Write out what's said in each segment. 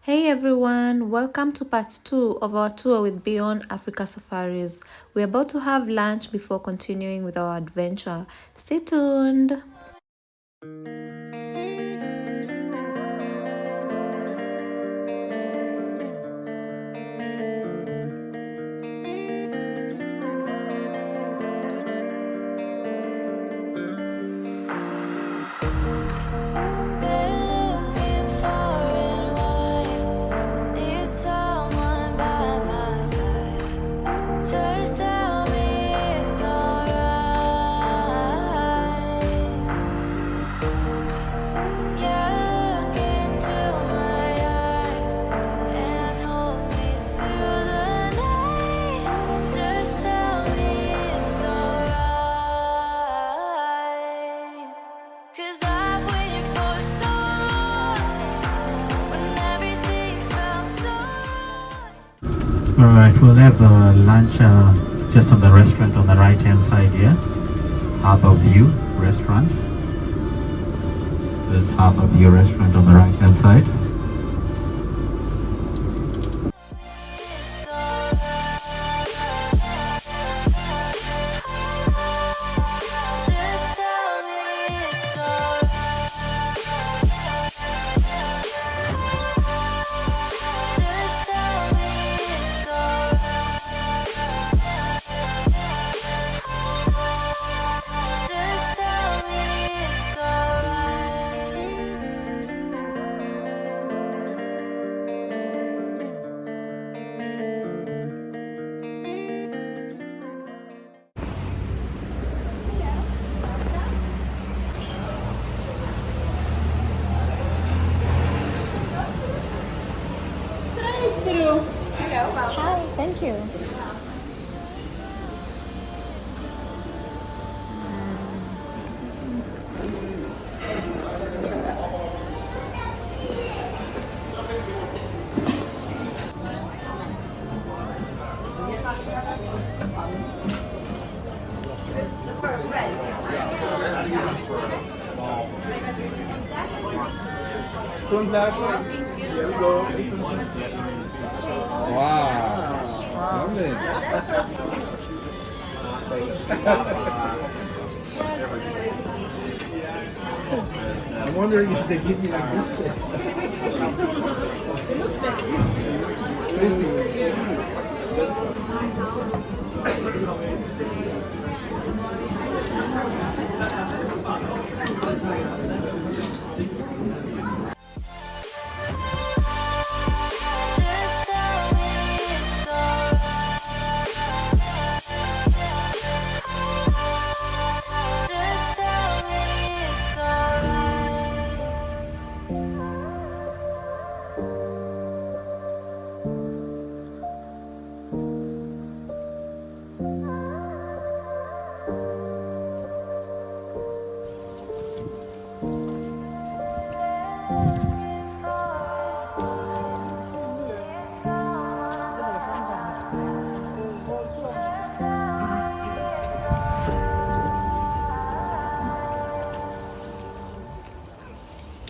Hey everyone, welcome to part 2 of our tour with Beyond Africa Safaris. We're about to have lunch before continuing with our adventure. Stay tuned. Alright, we'll have lunch just on the restaurant on the right hand side here. Harbor View restaurant. There's Harbor View restaurant on the right hand side. Hi, thank you. Here we go. Wow. Yummy. I'm wondering if they give me like this.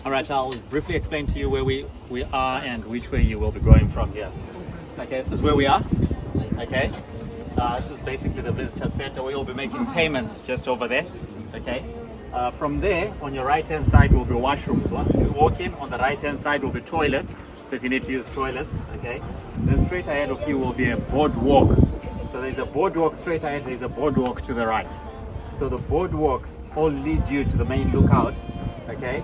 Alright, I'll briefly explain to you where we are and which way you will be going from here. Okay, this is where we are. Okay, this is basically the visitor center. We will be making payments just over there. Okay, from there on your right hand side will be washrooms. Once you walk in, on the right hand side will be toilets. So if you need to use toilets, okay, then straight ahead of you will be a boardwalk. So there's a boardwalk straight ahead, there's a boardwalk to the right. So the boardwalks all lead you to the main lookout, okay,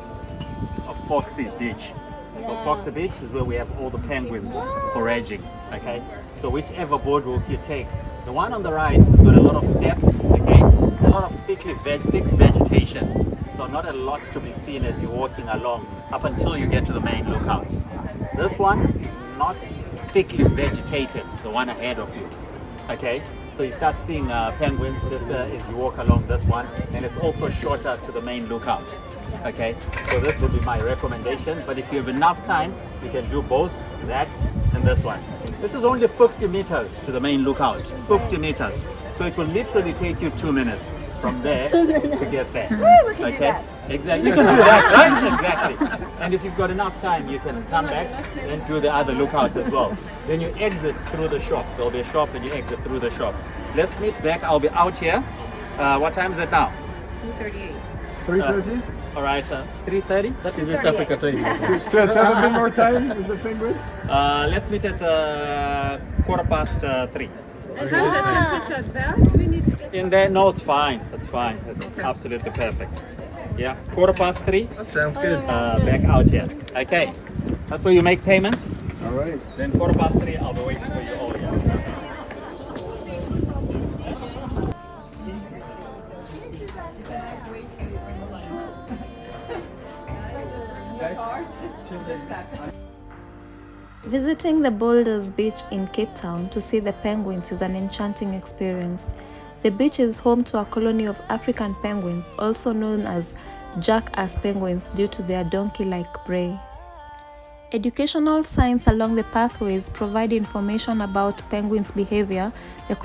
of Foxy Beach. So Foxy Beach is where we have all the penguins foraging, okay? So whichever boardwalk you take, the one on the right has got a lot of steps, okay? A lot of thick vegetation. So not a lot to be seen as you're walking along up until you get to the main lookout. This one is not thickly vegetated, the one ahead of you, okay? So you start seeing penguins just as you walk along this one, and it's also shorter to the main lookout. Okay, so this would be my recommendation, but if you have enough time, you can do both that and this one. This is only 50 meters to the main lookout, 50 meters. So it will literally take you 2 minutes from there to get there. We can do Okay, that. Exactly. You can do that, right? Exactly. And if you've got enough time, you can come back and do the other lookout as well. Then you exit through the shop. There'll be a shop and you exit through the shop. Let's meet back. I'll be out here. What time is it now? 3:30? All right, 3:30. That is East Africa time. So let's have a bit more time with the penguins. Let's meet at 3:15. And how's the temperature there? Do we need to get In there? No, it's fine. It's fine. It's absolutely perfect. Yeah, 3:15. Sounds good. Back out here. Okay, that's where you make payments. All right. Then 3:15, I'll be waiting for you all here. Visiting the Boulders Beach in Cape Town to see the penguins is an enchanting experience. The beach is home to a colony of African penguins, also known as jackass penguins due to their donkey-like bray. Educational signs along the pathways provide information about penguins' behavior, their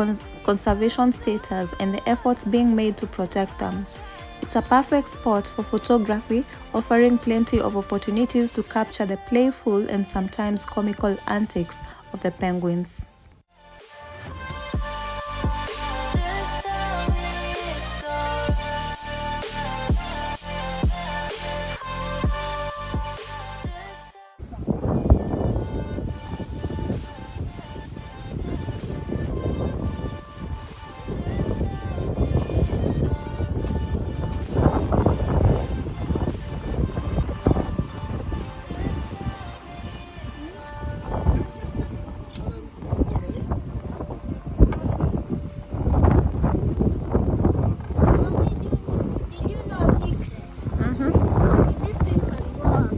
conservation status, and the efforts being made to protect them. It's a perfect spot for photography, offering plenty of opportunities to capture the playful and sometimes comical antics of the penguins. Did you know secret? This thing can go up.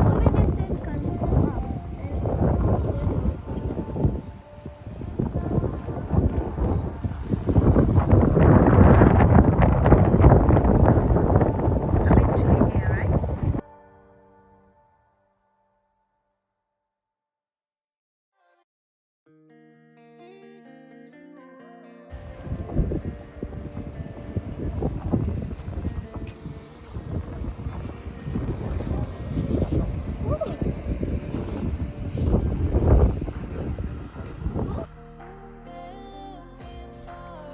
Mommy, this thing can go up.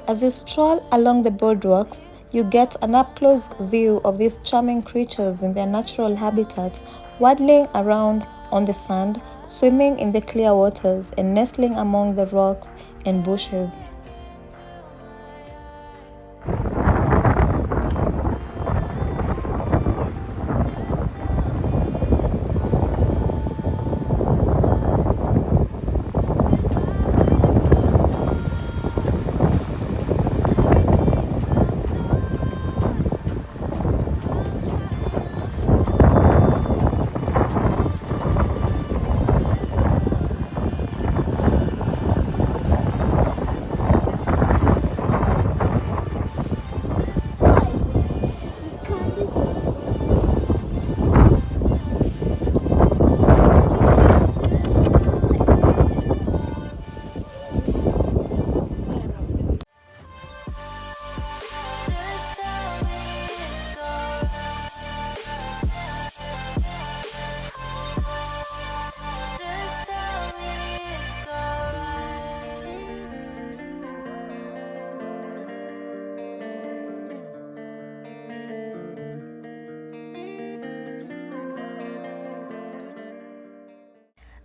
As you stroll along the boardwalks, you get an up-close view of these charming creatures in their natural habitats, waddling around on the sand, swimming in the clear waters, and nestling among the rocks and bushes.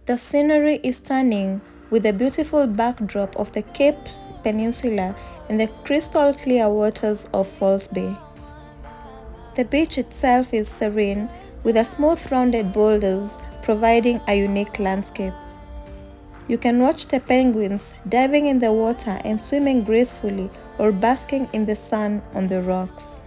The scenery is stunning, with the beautiful backdrop of the Cape Peninsula and the crystal clear waters of False Bay. The beach itself is serene, with the smooth rounded boulders providing a unique landscape. You can watch the penguins diving in the water and swimming gracefully or basking in the sun on the rocks.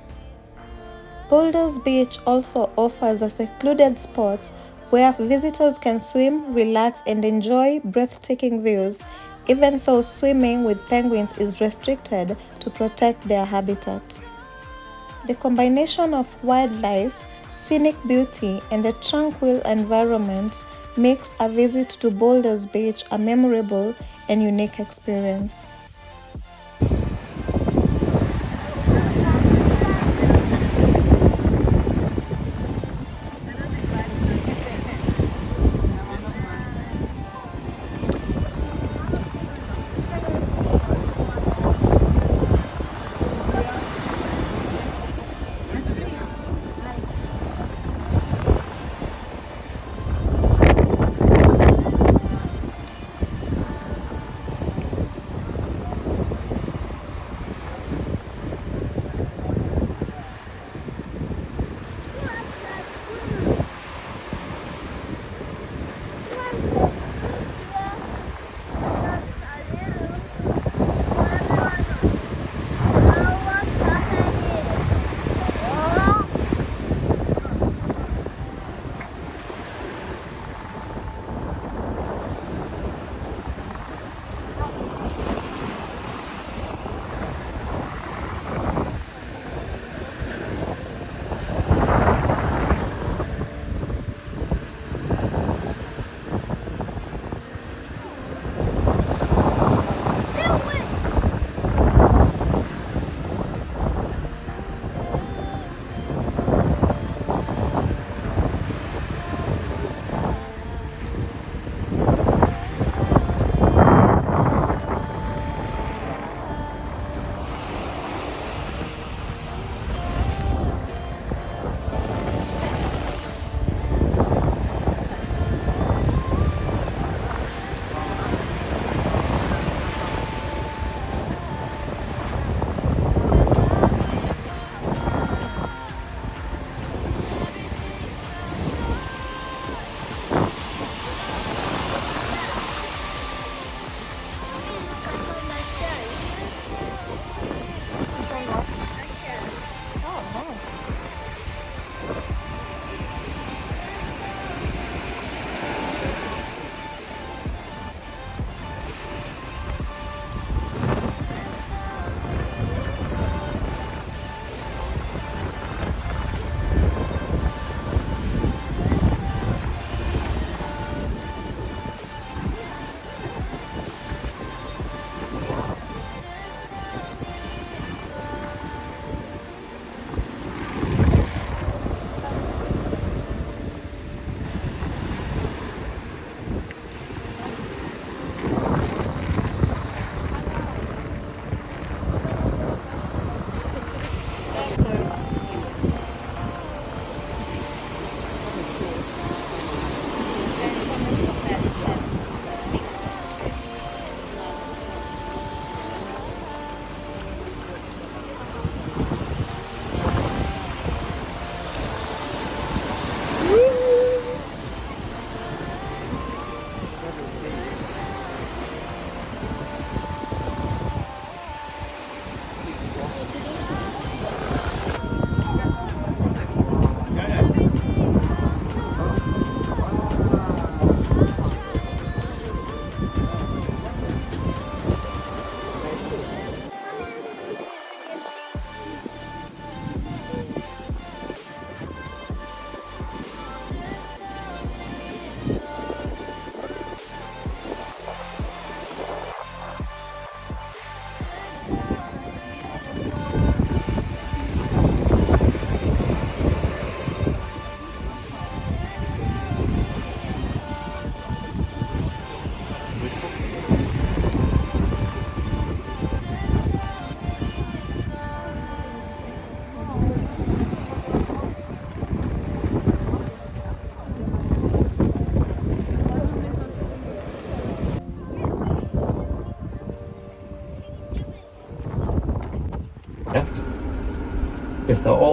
Boulders Beach also offers a secluded spot where visitors can swim, relax, and enjoy breathtaking views, even though swimming with penguins is restricted to protect their habitat. The combination of wildlife, scenic beauty, and the tranquil environment makes a visit to Boulders Beach a memorable and unique experience.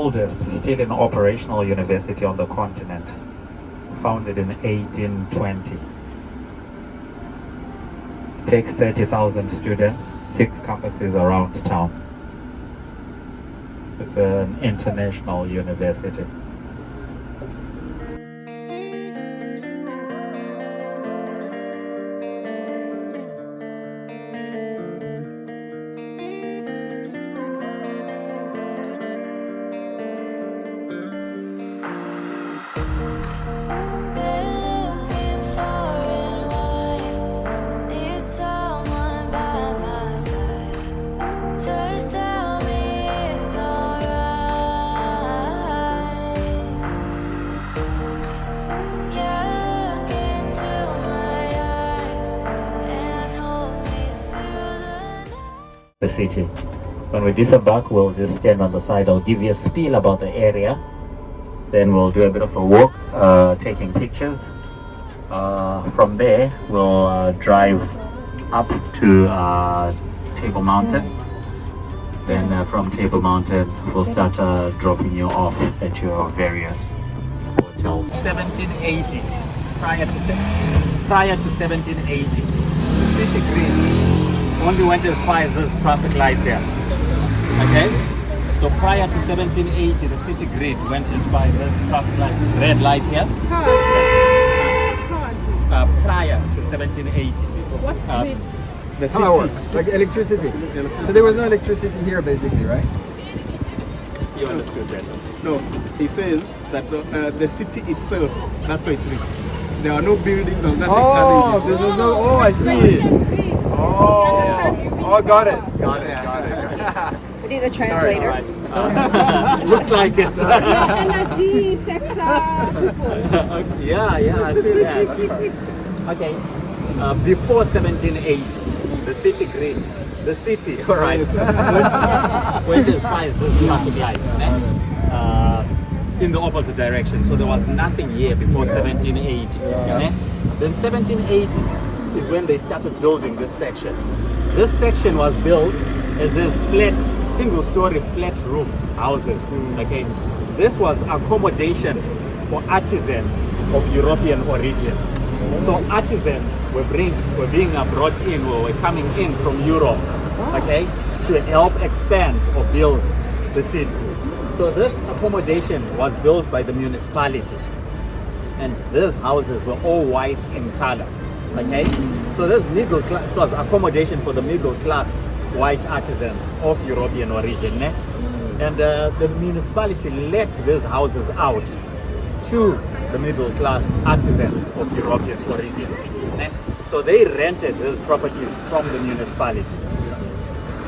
oldest still in operational university on the continent, founded in 1820. Takes 30,000 students, 6 campuses around town. It's an international university. Just tell me it's alright. Yeah, look into my eyes and hold me through the The city. When we disembark, we'll just stand on the side. I'll give you a spiel about the area. Then we'll do a bit of a walk, taking pictures. From there, we'll drive up to Table Mountain. Then from Table Mountain, we'll start dropping you off at your various hotels. 1780, prior to 1780, the city grid only went as far as those traffic lights here. Okay? So prior to 1780, the city grid went as far as those traffic lights, red lights here. Prior to 1780. What grid? The power, like electricity. So there was no electricity here, basically, right? You understood better. No, he says that the city itself, that's why it's rich. There are no buildings or nothing. Oh, there was no. Oh, I see. Oh, got it. We need a translator. Looks like it. Energy sector. Yeah, I see that. Okay. Before 1780, the city grid, all right, went as far as those traffic lights, in the opposite direction. So there was nothing here before 1780. Then 1780 is when they started building this section. This section was built as these flat, single-story, flat-roofed houses. Okay, this was accommodation for artisans of European origin. So artisans were being brought in, or were coming in from Europe, okay, to help expand or build the city. So this accommodation was built by the municipality, and these houses were all white in color, okay. So this middle class was accommodation for the middle class white artisans of European origin, and the municipality let these houses out to the middle class artisans of European origin. So they rented these properties from the municipality.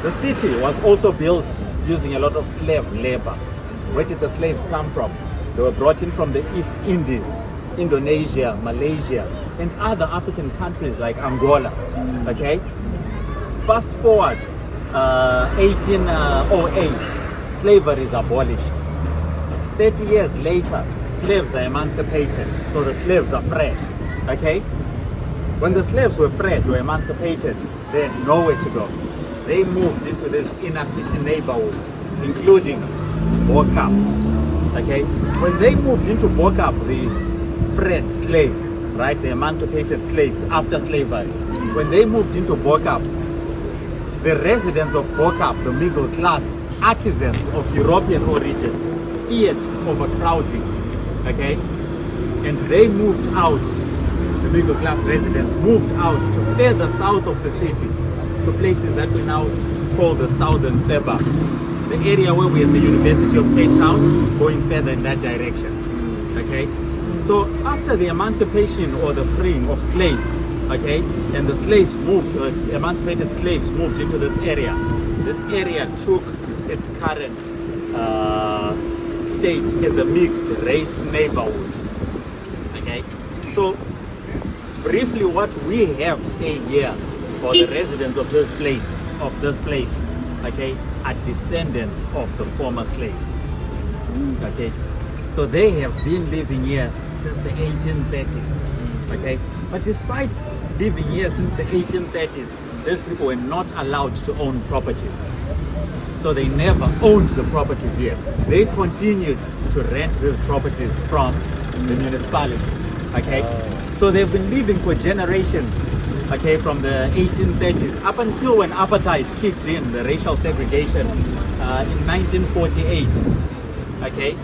The city was also built using a lot of slave labor. Where did the slaves come from? They were brought in from the East Indies, Indonesia, Malaysia, and other African countries like Angola. Okay? Fast forward, 1808, slavery is abolished. 30 years later, slaves are emancipated, so the slaves are freed. Okay? When the slaves were freed, were emancipated, they had nowhere to go. They moved into these inner city neighborhoods, including Bo-Kaap. Okay? When they moved into Bo-Kaap, the freed slaves, right, the emancipated slaves after slavery, when they moved into Bo-Kaap, the residents of Bo-Kaap, the middle class artisans of European origin, feared overcrowding. Okay, and they moved out, the middle class residents moved out to further south of the city, to places that we now call the southern suburbs, the area where we have the University of Cape Town, going further in that direction. Okay, so after the emancipation or the freeing of slaves, okay, and the slaves moved, emancipated slaves moved into this area took its current state as a mixed race neighborhood. Okay, so briefly, what we have staying here, or the residents of this place, okay, are descendants of the former slaves. Okay, so they have been living here since the 1830s. Okay, but despite living here since the 1830s, these people were not allowed to own properties. So they never owned the properties here. They continued to rent these properties from the municipality. Okay, so they've been living for generations. Okay, from the 1830s up until when apartheid kicked in, the racial segregation in 1948. Okay,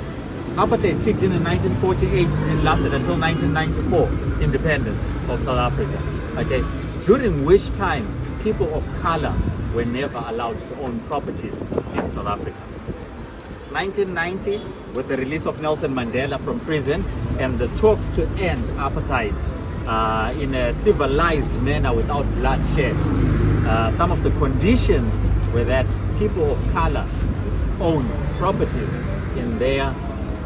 apartheid kicked in 1948 and lasted until 1994, independence of South Africa. Okay, during which time people of color were never allowed to own properties in South Africa. 1990, with the release of Nelson Mandela from prison and the talks to end apartheid in a civilized manner without bloodshed, some of the conditions were that people of color own properties in their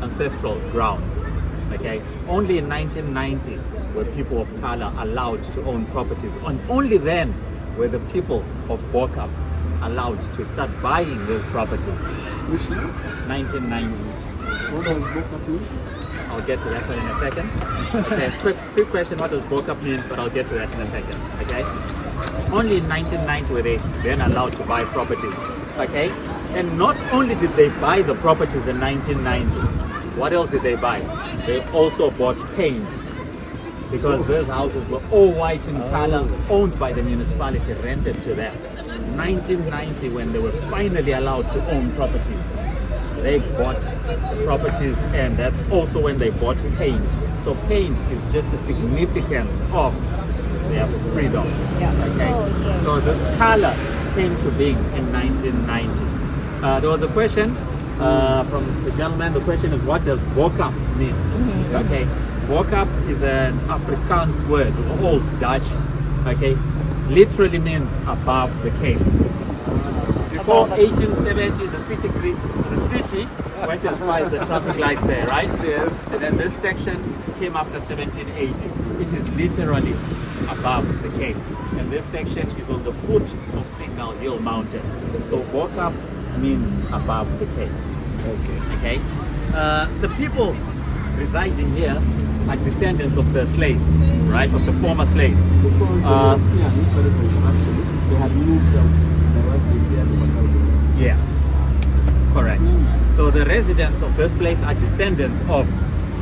ancestral grounds. Okay, only in 1990 were people of color allowed to own properties, and only then were the people of Bo-Kaap allowed to start buying those properties. Which year? 1990. What does Bo-Kaap mean? I'll get to that one in a second. Okay, quick question, what does Bo-Kaap mean? But I'll get to that in a second. Okay, only in 1990 were they then allowed to buy properties. Okay, and not only did they buy the properties in 1990, what else did they buy? They also bought paint, because those houses were all white in color, owned by the municipality, rented to them. 1990, when they were finally allowed to own properties, they bought the properties, and that's also when they bought paint. So paint is just a significance of their freedom. Okay. So this color came to being in 1990. There was a question from the gentleman. The question is, what does Bo-Kaap mean? Okay, Bo-Kaap is an Afrikaans word, Old Dutch. Okay, literally means above the cape. Before 1870, the city went and fired the traffic lights there, right? Yes. And then this section came after 1780. It is literally above the cape. And this section is on the foot of Signal Hill Mountain. So Bo-Kaap means above the cape. Okay. The people residing here are descendants of the slaves, right? Of the former slaves. They had moved out. Yes, correct. So the residents of this place are descendants of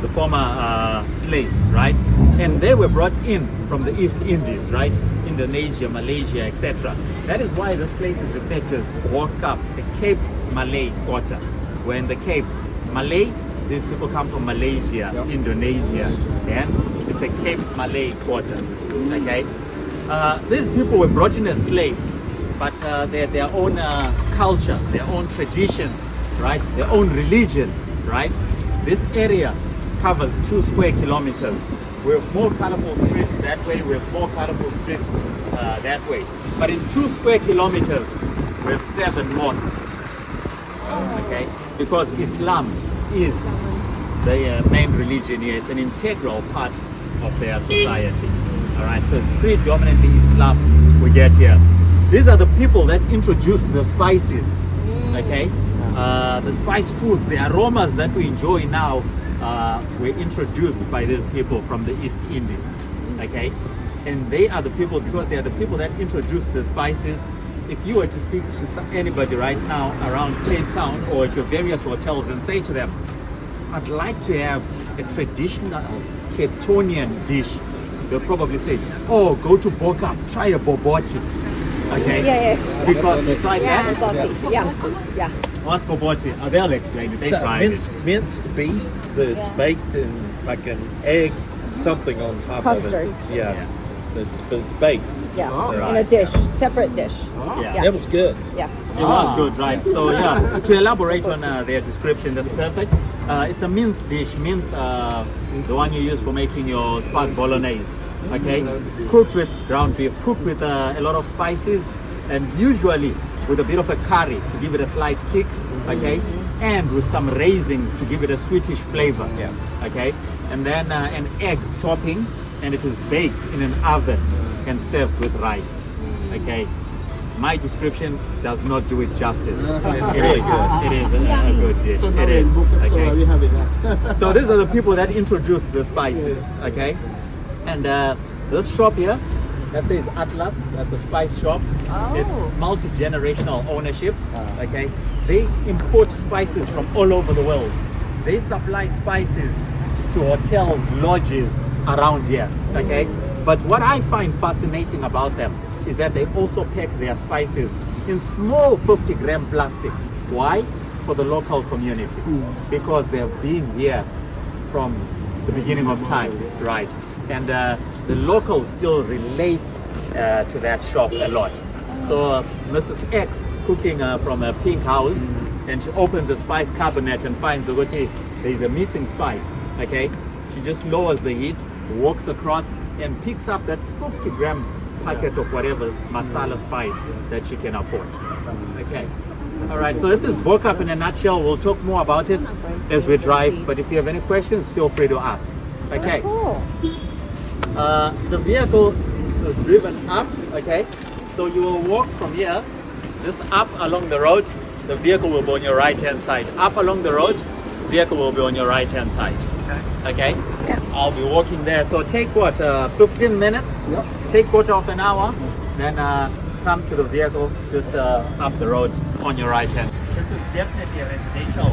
the former slaves, right? And they were brought in from the East Indies, right? Indonesia, Malaysia, etc. That is why this place is referred to as Bo-Kaap, the Cape Malay Quarter. Where in the Cape Malay, these people come from Malaysia, Indonesia, hence it's a Cape Malay Quarter. Okay, these people were brought in as slaves, but they had their own culture, their own traditions, right? Their own religion, right? This area covers 2 square kilometers. We have more colorful streets that way, we have more colorful streets that way. But in 2 square kilometers, we have 7 mosques. Okay, because Islam is the main religion here. It's an integral part of their society. All right, so it's predominantly Islam we get here. These are the people that introduced the spices. Okay, the spice foods, the aromas that we enjoy now were introduced by these people from the East Indies. Okay, and they are the people, because they are the people that introduced the spices. If you were to speak to anybody right now around Cape Town or at your various hotels and say to them, I'd like to have a traditional Capetonian dish, they'll probably say, oh, go to Bo-Kaap, try a boboti. Okay? Because they tried that. What's boboti? Oh, they'll explain it. They tried minced beef that's baked in like an egg, something on top Custard. of it. It's baked. Yeah, So, in a dish, separate dish. Yeah. It was good. Yeah. It was good, right? So yeah, to elaborate on their description, that's perfect. It's a minced dish, the one you use for making your spag bolognese. Okay, cooked with ground beef, cooked with a lot of spices, and usually with a bit of a curry to give it a slight kick. Okay, and with some raisins to give it a sweetish flavor. Okay, and then an egg topping, and it is baked in an oven and served with rice. Okay, my description does not do it justice. It is a good dish. So now It we're is. in Bo-Kaap, so Okay. we have it. So these are the people that introduced the spices. Okay, and this shop here That says Atlas. That's a spice shop. It's multi-generational ownership. Okay, they import spices from all over the world. They supply spices to hotels, lodges around here. Okay, but what I find fascinating about them is that they also pack their spices in small 50-gram plastics. Why? For the local community, because they have been here from the beginning of time, right? And the locals still relate to that shop a lot. So Mrs. X cooking from a pink house, and she opens a spice cabinet and finds there's a missing spice. Okay, she just lowers the heat, walks across, and picks up that 50-gram packet of whatever masala spice that she can afford. Okay. All right, so this is Bo-Kaap in a nutshell. We'll talk more about it as we drive, but if you have any questions, feel free to ask. Okay. The vehicle is driven up, okay? So you will walk from here, just up along the road. The vehicle will be on your right-hand side. Up along the road, vehicle will be on your right-hand side. Okay? Yeah. I'll be walking there. So take what, 15 minutes? Yep. Take quarter of an hour, then come to the vehicle just up the road on your right hand. This is definitely a residential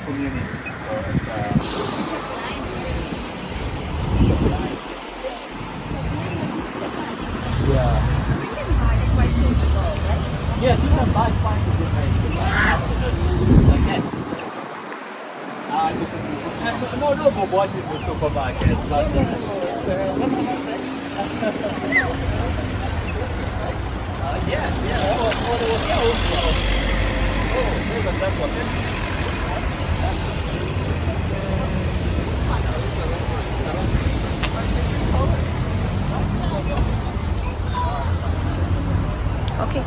community. So it's, yes, you can buy spices in there. Absolutely. Okay. No bought in the supermarket. Yes. Oh, there's a duck one. Okay.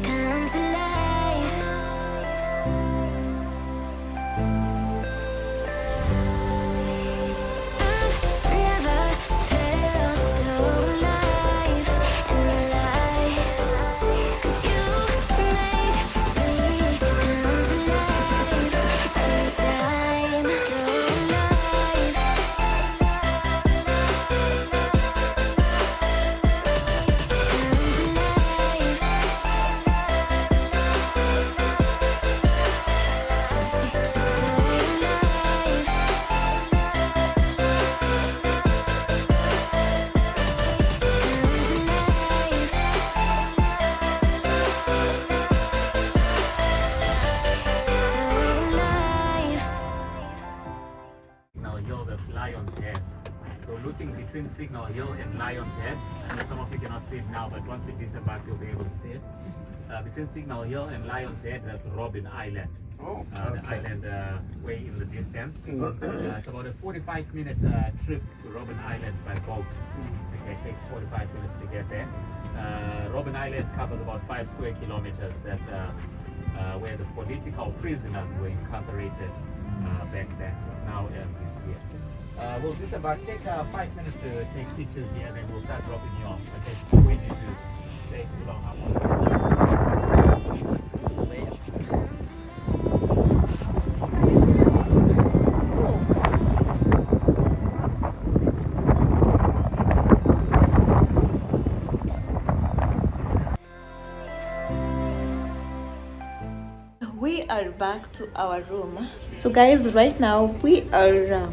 Come to life. I've never felt so alive in my life. 'Cause you make me come to life every time. So alive. Signal Hill, that's Lion's Head. So looking between Signal Hill and Lion's Head, and some of you cannot see it now, but once we disembark, you'll be able to see it. Between Signal Hill and Lion's Head, that's Robben Island. The island way in the distance. It's about a 45-minute trip to Robben Island by boat. Okay, it takes 45 minutes to get there. Robben Island covers about 5 square kilometers. That's where the political prisoners were incarcerated back then. It's now empty. Yes. We'll disembark. Take 5 minutes to take pictures here, and then we'll start dropping you off. Okay, we need to stay too long up on this. So, yeah. We are back to our room. So guys, right now we are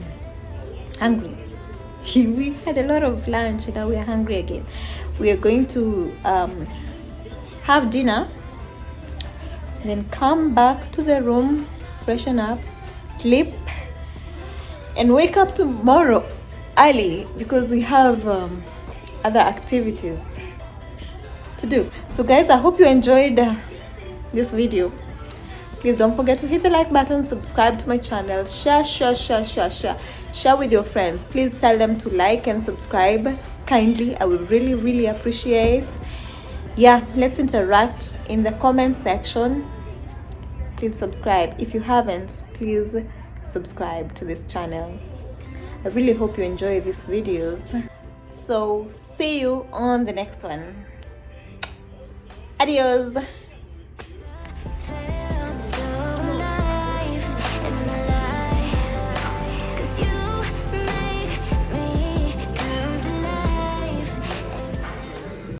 hungry. We had a lot of lunch and now we are hungry again. We are going to have dinner, then come back to the room, freshen up, sleep, and wake up tomorrow early because we have other activities to do. So guys, I hope you enjoyed this video. Please don't forget to hit the like button, subscribe to my channel, share with your friends. Please tell them to like and subscribe kindly. I would really appreciate. Yeah, let's interact in the comment section. Please subscribe. If you haven't, please subscribe to this channel. I really hope you enjoy these videos. So see you on the next one. Adios.